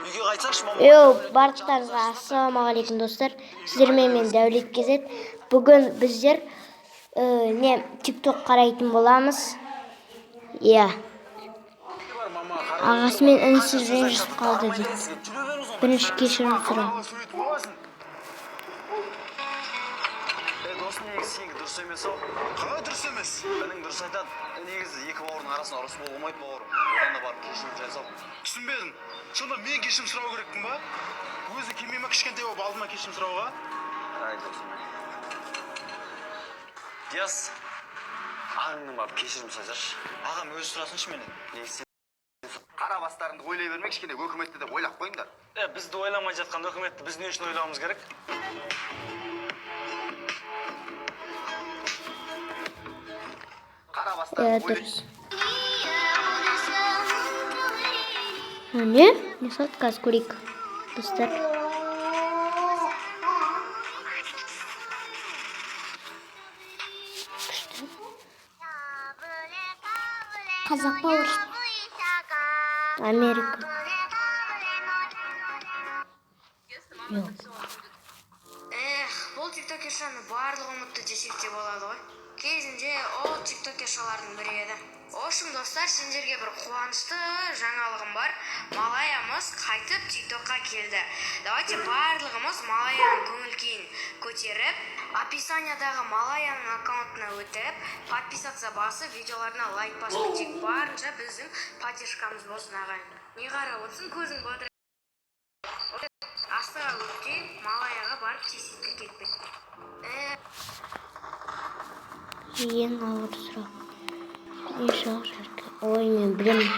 үйге қайтсаңшы, мама. Барлықтарыңызға ассалаумағалейкум достар. Сіздермен мен Дәулет Кезет. Бүгін біздер TikTok қарайтын боламыз. Ағасы мен інісі ренжісіп қалды дейді. Бірінші кешірім сұрау. Досым негізі сенікі дұрыс емес ау. Қалай дұрыс емес?Інің дұрыс айтады. Негізі екі бауырдың арасында ұрыс болмайды бауырым. Одан да барып кешірім жасау. Түсінбедім. Сонда мен кешірім сұрау керекпін ба? Өзі келмей ме кішкентай болып алдыма кешірім сұрауға? Ай, досым. Диас, ағаңның барып кешірім сұрасайшы. Ағам өзі сұрасыншы менен. Қара бастарыңды ойлай бермек, кішкене өкіметті де ойлап қойыңдар. Бізді ойламай жатқан өкіметті біз не үшін ойлауымыз керек? Дұрыс. Не сладказ көрейік достар. Қазақ па орыс? Америка. Бұл тиктокершаны барлығы ұмытты десек те болады ғой. Кезінде ол тиктокершалардың бірі еді. Ошым достар, сендерге бір қуанышты жаңалығым бар. Малаямыз қайтып тиктокқа келді. Давайте барлығымыз Малаяның көңіл-күйін көтеріп, описаниядағы Малаяның аккаунтына өтіп, подписаться басып, видеоларына лайк басып, тек барынша біздің поддержкамыз болсын ағайын. Не қарап отырсың, көзің бадырайып. Астыға өткен Малаяға барып тесікке кетпек. Ең ауыр сұрақ. Ой, мен білемін.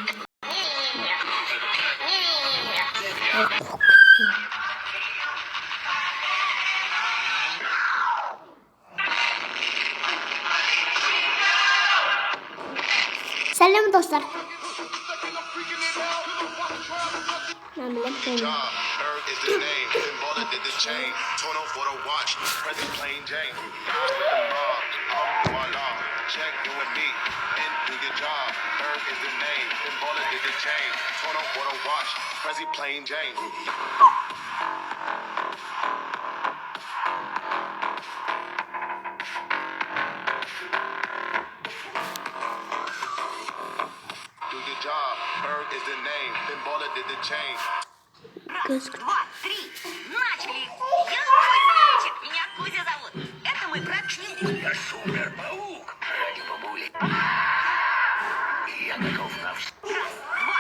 Сәлем достар. Мен білемін. Is the name, symbolic did the chain, torn off for the watch, present plain Jane. Check you with me and do your job. Berg is the name, symbolic did the chain, torn off for the watch, present plain Jane. Do your job. Berg is the name, symbolic did the chain. Раз, два, три, начали! Я новый мальчик, меня Кузя зовут. Это мой брат Шмель. Я супер-паук, ради бабули. Я готов на все. Раз, два.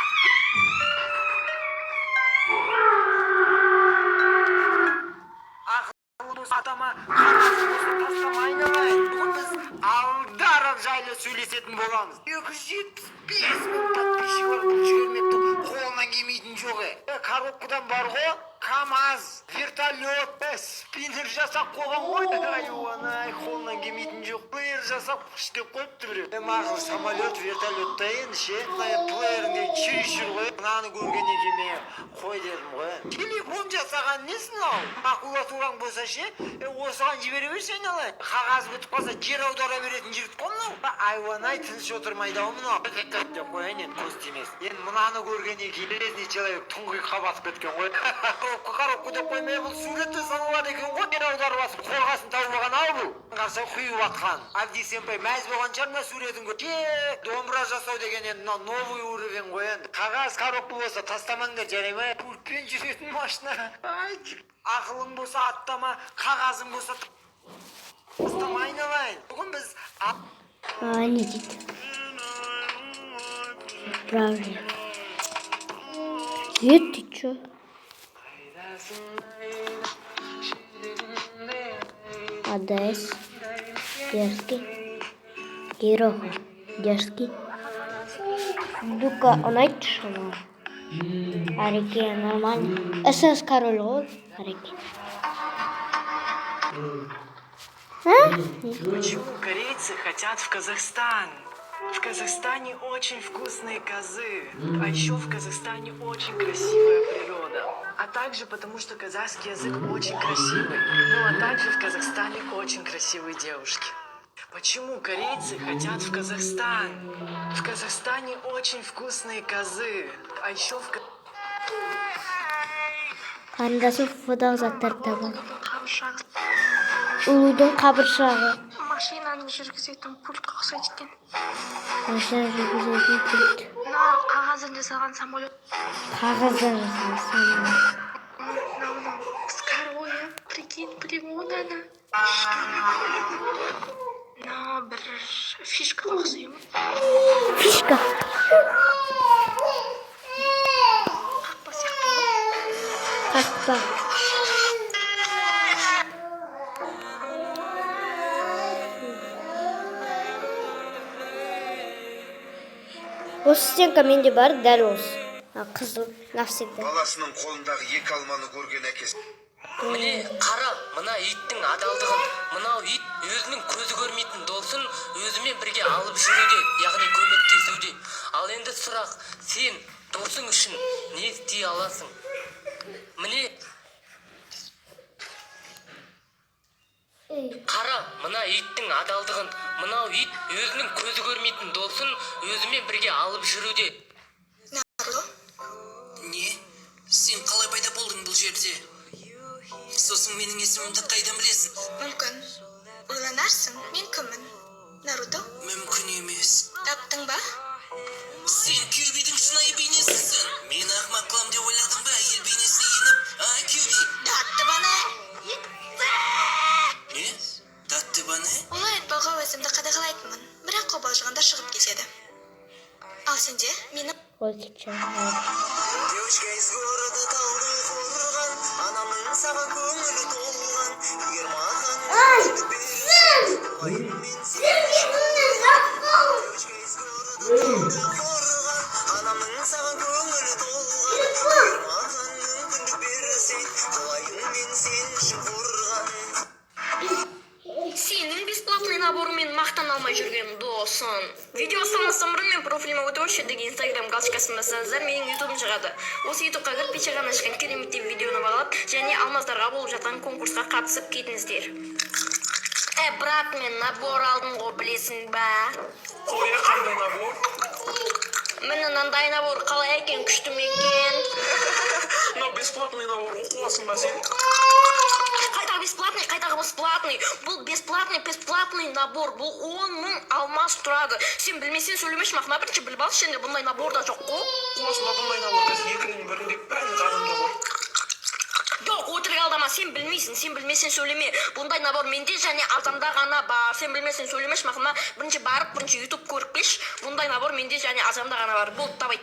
Атама тастамайын ағайын. Бүгін біз алдарып жайлы сөйлесетін боламыз. 275 мың подписчик бар, бұл жібермепті. Қолынан келмейтін жоқ. Коробкадан бар ғой, КамАЗ, вертолет, спиннер жасап қойған ғой. Ай, қолынан келмейтін жоқ. Плеер жасап күштеп қойыпты біреу. Мағыр самолет, вертолетта енді ше. Плеерінде чересчур ғой. Мынаны көргеннен кейін мен қой дедім ғой. Телефон жасаған несін ау? Макулатураң болса ше, осыған жібере берсең алай. Қағаз бітіп қалса жер аудара беретін жігіт қой мынау. Айуан-ай, тыныш отырмайды ау мынау. Деп қояйын енді, көз тимес. Енді мынаны көргеннен кейін железный человек тұңғиыққа батып кеткен ғой. Коробка деп қоймай, бұл суретті салуады екен ғой. Жер аударып басып қорғасын тауып ау бұл. Қарса құйып атқан. Абди Сенпай мәз болған шығар мына суретін көр. Домбыра жасау деген енді новый уровень ғой енді. Қағаз коробка болса тастамаңдар, жарай ма? Пультпен жүретін машина. Ақылың болса аттама, қағазың болса тастамайын алайын. Бүгін біз... Не дейді? Правильно. Ты чё? АДС. Дерзкий. Героха. Дерзкий. Дука, он айтшы ғой. Ареке, нормально. СС король ғой. Ареке. Почему корейцы хотят в Казахстан? В Казахстане очень вкусные козы, а еще в Казахстане очень красивая природа. А также потому, что казахский язык очень красивый. Ну а также в Казахстане очень красивые девушки. Почему корейцы хотят в Казахстан? В Казахстане очень вкусные козы, а еще в Қарындасым фуфудағы заттарды табады. Қабыршағы. Улудың қабыршағы. Машинаны жүргізетін пультқа ұқсайды екен. Машина жүргізетін пульт. Мынау қағаздан жасалған самолет. Қағаздан жасалған самолет. Мынау скорая, прикинь, примон ана. Мынау бір фишкаға ұқсайды ма? Фишка. Қақпа сияқты ғой. Қақпа. Осы стенка менде бар, дәл осы. Қызыл, навсегда. Баласының қолындағы екі алманы көрген әкесі. Міне қара, мына иттің адалдығын. Мынау ит өзінің көзі көрмейтін досын өзімен бірге алып жүруде, яғни көмектесуде. Ал енді сұрақ, сен досың үшін не істей аласың? Міне қара, мына иттің адалдығын. Мынау ит өзінің көзі көрмейтін досын өзімен бірге алып жүруде. Не? Сен қалай пайда болдың бұл жерде? Сосын менің есімімді қайдан білесің? Мүмкін. Ойланарсың, мен кіммін? Наруто? Мүмкін емес. Таптың ба? Сен Кюбидің шынайы бейнесісің. Мен ақымақ қылам деп ойладың ба? Әйел бейнесіне еніп, Кюби. Татты бана. Не? Тәтті баны? Олай айтпауға өзімді қадағалайтынмын. Бірақ қобалжығанда шығып кетеді. Ал сенде мені Девочка из города талды қорған, анамның саған көңілі толған. Егер маған мен сен девочка из города талды қорған, анамның саған көңілі толған. Егер маған мүмкіндік берсең, қалайын мен сен үшін қорған. Сенің бесплатный наборымен мақтан алмай жүрген досың. Видео салмастан бұрын мен профиліме өте деген инстаграм галочкасын бассаңыздар, менің ютубым шығады. Осы ютубқа кіріп пешағаны ашқан кереметтей видеоны бағалап, және алмаздарға болып жатқан конкурсқа қатысып кетіңіздер. Брат, мен набор алдым ғой, білесің ба? Ой, қандай набор? Міне мынандай набор қалай екен, күшті ме екен? Мынау бесплатный набор, оқуасың ба сен? Қайдағы бесплатный? Бұл бесплатный набор. Бұл 10 мың алмас тұрады. Сен білмесен сөйлемеші, мақына бірінші біліп алшы, енді бұндай наборда жоқ қой. Осында бұндай набор, біз екінің бірінде бәрін адамда бар. Жоқ, өтірік алдама, сен білмесен сөйлеме. Бұндай набор менде және азамда ғана бар. Сен білмесен сөйлемеші, мақына бірінші барып, бірінші ютуб көріп кеш. Бұндай набор менде және азамда ғана бар. Болды, давай.